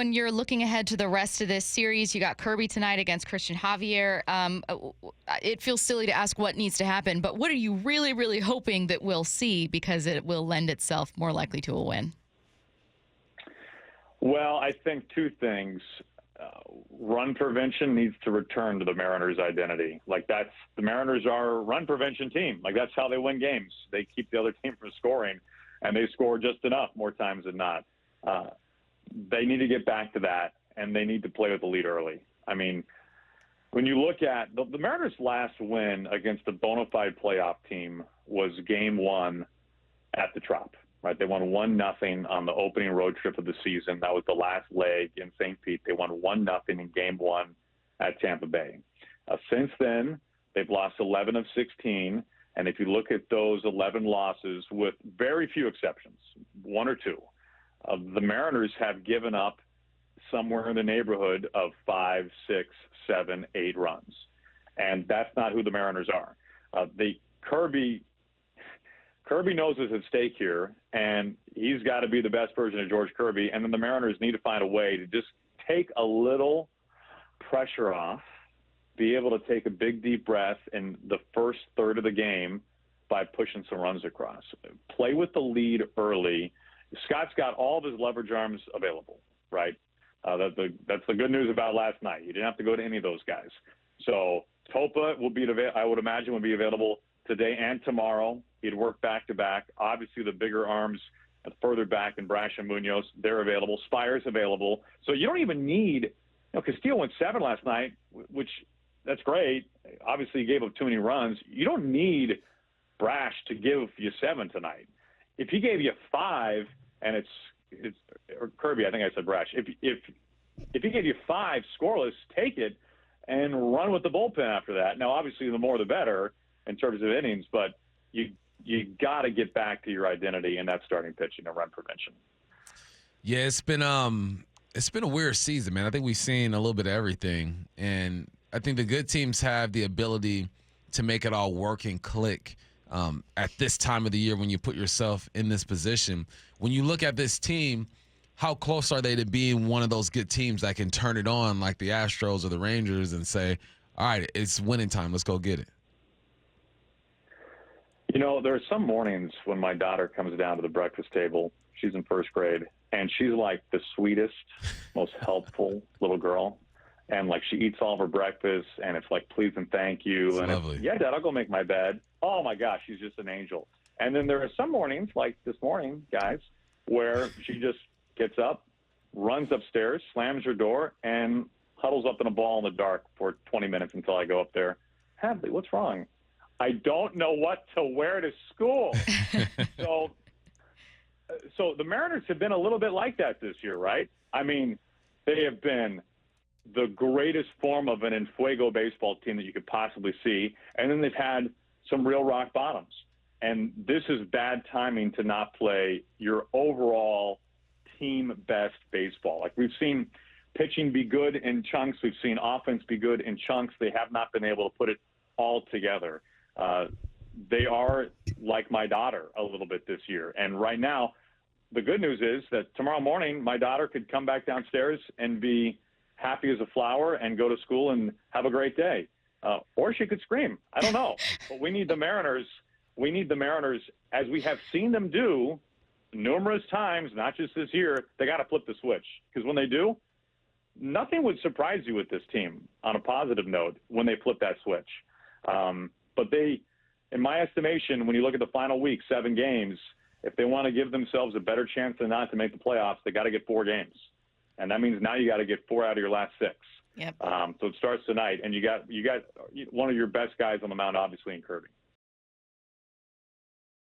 when you're looking ahead to the rest of this series, you got Kirby tonight against Christian Javier. It feels silly to ask what needs to happen, but what are you really, really hoping that we'll see, because it will lend itself more likely to a win? Well, I think two things. Run prevention needs to return to the Mariners' identity. Like, the Mariners are a run prevention team. Like, that's how they win games. They keep the other team from scoring, and they score just enough more times than not. They need to get back to that, and they need to play with the lead early. I mean, when you look at the Mariners' last win against a bona fide playoff team was Game 1 at the Trop. Right, they won 1-0 on the opening road trip of the season. That was the last leg in St. Pete. They won 1-0 in Game 1 at Tampa Bay. Since then, they've lost 11 of 16, and if you look at those 11 losses, with very few exceptions, one or two, the Mariners have given up somewhere in the neighborhood of 5, 6, 7, 8 runs, and that's not who the Mariners are. Kirby knows what's at stake here, and he's got to be the best version of George Kirby. And then the Mariners need to find a way to just take a little pressure off, be able to take a big, deep breath in the first third of the game by pushing some runs across. Play with the lead early. Scott's got all of his leverage arms available, right? That's the good news about last night. You didn't have to go to any of those guys. So Topa will be, I would imagine, will be available today and tomorrow. He'd work back-to-back. Obviously, the bigger arms further back in Brash and Munoz, they're available. Spire's available. So you don't even need – Castillo went 7 last night, which that's great. Obviously, he gave up too many runs. You don't need Brash to give you 7 tonight. If he gave you 5 and it's or Kirby, I think I said Brash. If he gave you 5 scoreless, take it and run with the bullpen after that. Now, obviously, the more the better in terms of innings, but you got to get back to your identity, and that's starting pitching and run prevention. Yeah, it's been a weird season, man. I think we've seen a little bit of everything, and I think the good teams have the ability to make it all work and click at this time of the year when you put yourself in this position. When you look at this team, how close are they to being one of those good teams that can turn it on like the Astros or the Rangers and say, all right, it's winning time, let's go get it? There are some mornings when my daughter comes down to the breakfast table. She's in first grade, and she's like the sweetest, most helpful little girl. And, like, she eats all of her breakfast, and it's like, please and thank you. It's and lovely. Yeah, Dad, I'll go make my bed. Oh, my gosh, she's just an angel. And then there are some mornings, like this morning, guys, where she just gets up, runs upstairs, slams her door, and huddles up in a ball in the dark for 20 minutes until I go up there. Hadley, what's wrong? I don't know what to wear to school. So the Mariners have been a little bit like that this year, right? I mean, they have been the greatest form of an Enfuego baseball team that you could possibly see, and then they've had some real rock bottoms. And this is bad timing to not play your overall team best baseball. Like, we've seen pitching be good in chunks. We've seen offense be good in chunks. They have not been able to put it all together. They are like my daughter a little bit this year. And right now, the good news is that tomorrow morning, my daughter could come back downstairs and be happy as a flower and go to school and have a great day. Or she could scream. I don't know. But we need the Mariners. We need the Mariners, as we have seen them do numerous times, not just this year. They got to flip the switch, because when they do, nothing would surprise you with this team on a positive note when they flip that switch. But they, in my estimation, when you look at the final week, 7 games, if they want to give themselves a better chance than not to make the playoffs, they got to get 4 games. And that means now you got to get 4 out of your last 6. Yep. So it starts tonight, and you got one of your best guys on the mound, obviously, in Kirby.